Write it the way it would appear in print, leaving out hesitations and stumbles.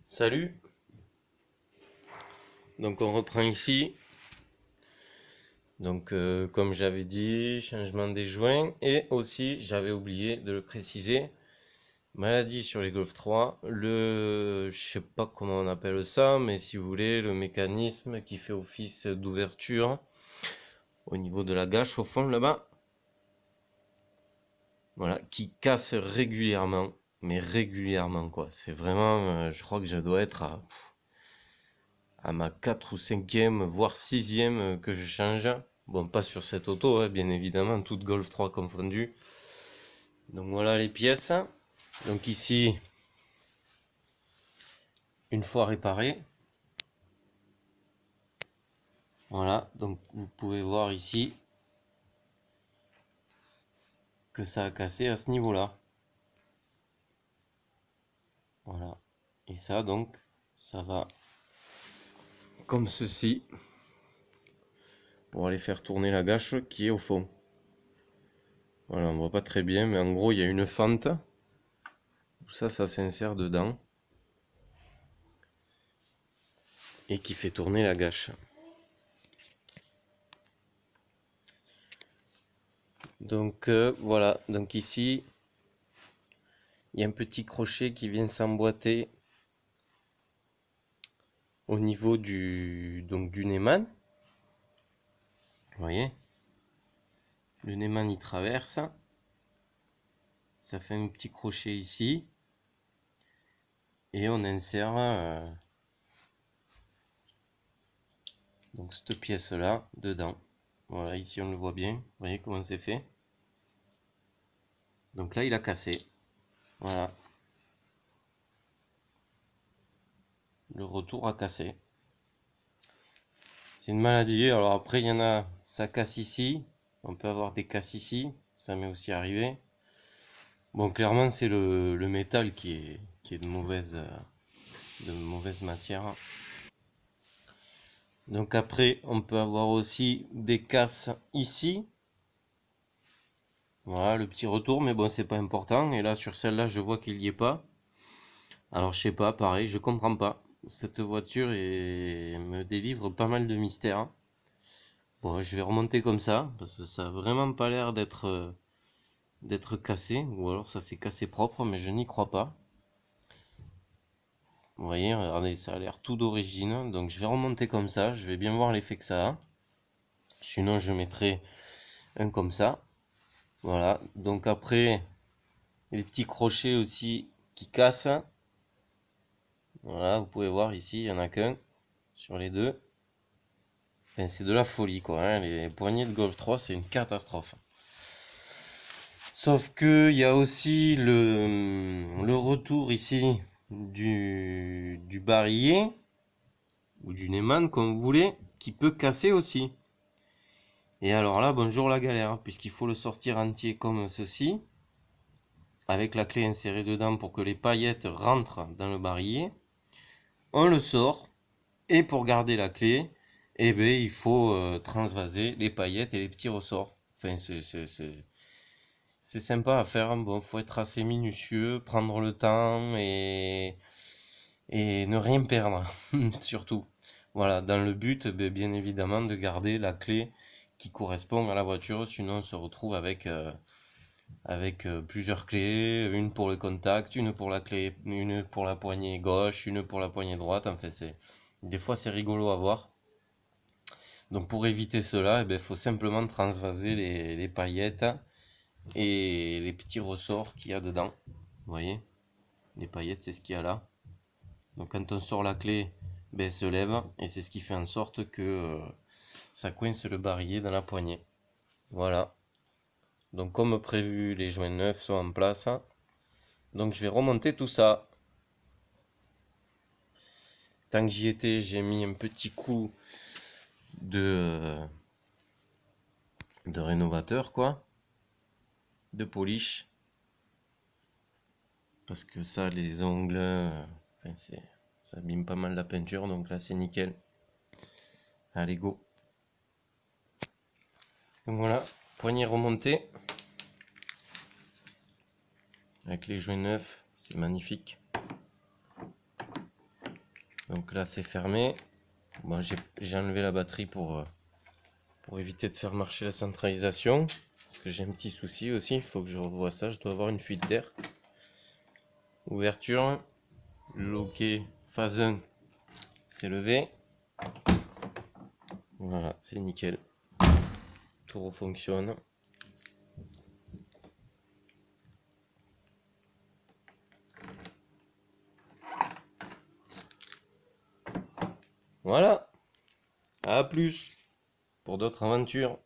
Salut, donc on reprend ici. Donc comme j'avais dit, changement des joints et aussi j'avais oublié de le préciser, maladie sur les Golf 3, je sais pas comment on appelle ça, mais si vous voulez, le mécanisme qui fait office d'ouverture au niveau de la gâche au fond là-bas, voilà, qui casse régulièrement, mais régulièrement quoi. C'est vraiment, je crois que je dois être à ma 4 ou 5e, voire 6e que je change. Bon, pas sur cette auto, hein, bien évidemment, toute Golf 3 confondue. Donc voilà les pièces. Donc ici, une fois réparé, voilà, donc vous pouvez voir ici que ça a cassé à ce niveau-là. Voilà. Et ça, donc, ça va comme ceci pour aller faire tourner la gâche qui est au fond. Voilà, on voit pas très bien, mais en gros, il y a une fente. Tout ça, ça s'insère dedans et qui fait tourner la gâche. Donc voilà, donc ici, il y a un petit crochet qui vient s'emboîter au niveau du Neyman. Vous voyez, le Neyman il traverse, ça fait un petit crochet ici, et on insère donc cette pièce là dedans. Voilà, ici on le voit bien, vous voyez comment c'est fait. Donc là il a cassé, voilà, le retour a cassé. C'est une maladie. Alors après il y en a, ça casse ici, on peut avoir des casses ici, ça m'est aussi arrivé. Bon, clairement c'est le métal qui est de mauvaise matière. Donc après on peut avoir aussi des casses ici. Voilà le petit retour, mais bon c'est pas important. Et là sur celle-là je vois qu'il n'y est pas. Alors je sais pas, pareil, je comprends pas. Cette voiture me délivre pas mal de mystères. Bon, je vais remonter comme ça, parce que ça a vraiment pas l'air d'être cassé. Ou alors ça s'est cassé propre, mais je n'y crois pas. Vous voyez, regardez, ça a l'air tout d'origine. Donc je vais remonter comme ça, je vais bien voir l'effet que ça a. Sinon je mettrai un comme ça. Voilà, donc après, les petits crochets aussi qui cassent. Voilà, vous pouvez voir ici, il n'y en a qu'un sur les deux. Enfin, c'est de la folie quoi, hein. Les poignées de Golf 3, c'est une catastrophe. Sauf que il y a aussi le retour ici du barillet ou du Neyman, comme vous voulez, qui peut casser aussi. Et alors là, bonjour la galère, puisqu'il faut le sortir entier comme ceci, avec la clé insérée dedans pour que les paillettes rentrent dans le barillet. On le sort, et pour garder la clé, eh ben, il faut transvaser les paillettes et les petits ressorts. Enfin, c'est sympa à faire. Bon, faut être assez minutieux, prendre le temps et ne rien perdre, surtout. Voilà, dans le but, bien évidemment, de garder la clé qui correspond à la voiture. Sinon, on se retrouve avec plusieurs clés, une pour le contact, une pour la clé, une pour la poignée gauche, une pour la poignée droite. Enfin, des fois, c'est rigolo à voir. Donc pour éviter cela, il faut simplement transvaser les paillettes et les petits ressorts qu'il y a dedans. Vous voyez, les paillettes, c'est ce qu'il y a là. Donc quand on sort la clé, elle se lève et c'est ce qui fait en sorte que ça coince le barillet dans la poignée. Voilà. Donc comme prévu, les joints neufs sont en place. Donc je vais remonter tout ça. Tant que j'y étais, j'ai mis un petit coup de rénovateur, quoi, de polish. Parce que ça, les ongles, enfin, ça abîme pas mal la peinture, donc là c'est nickel. Allez, go. Donc voilà, poignée remontée. Avec les joints neufs, c'est magnifique. Donc là c'est fermé. Bon, j'ai enlevé la batterie pour éviter de faire marcher la centralisation. Parce que j'ai un petit souci aussi, il faut que je revoie ça, je dois avoir une fuite d'air. Ouverture, loquet, phase 1, c'est levé. Voilà, c'est nickel. Tout refonctionne. Voilà, à plus pour d'autres aventures.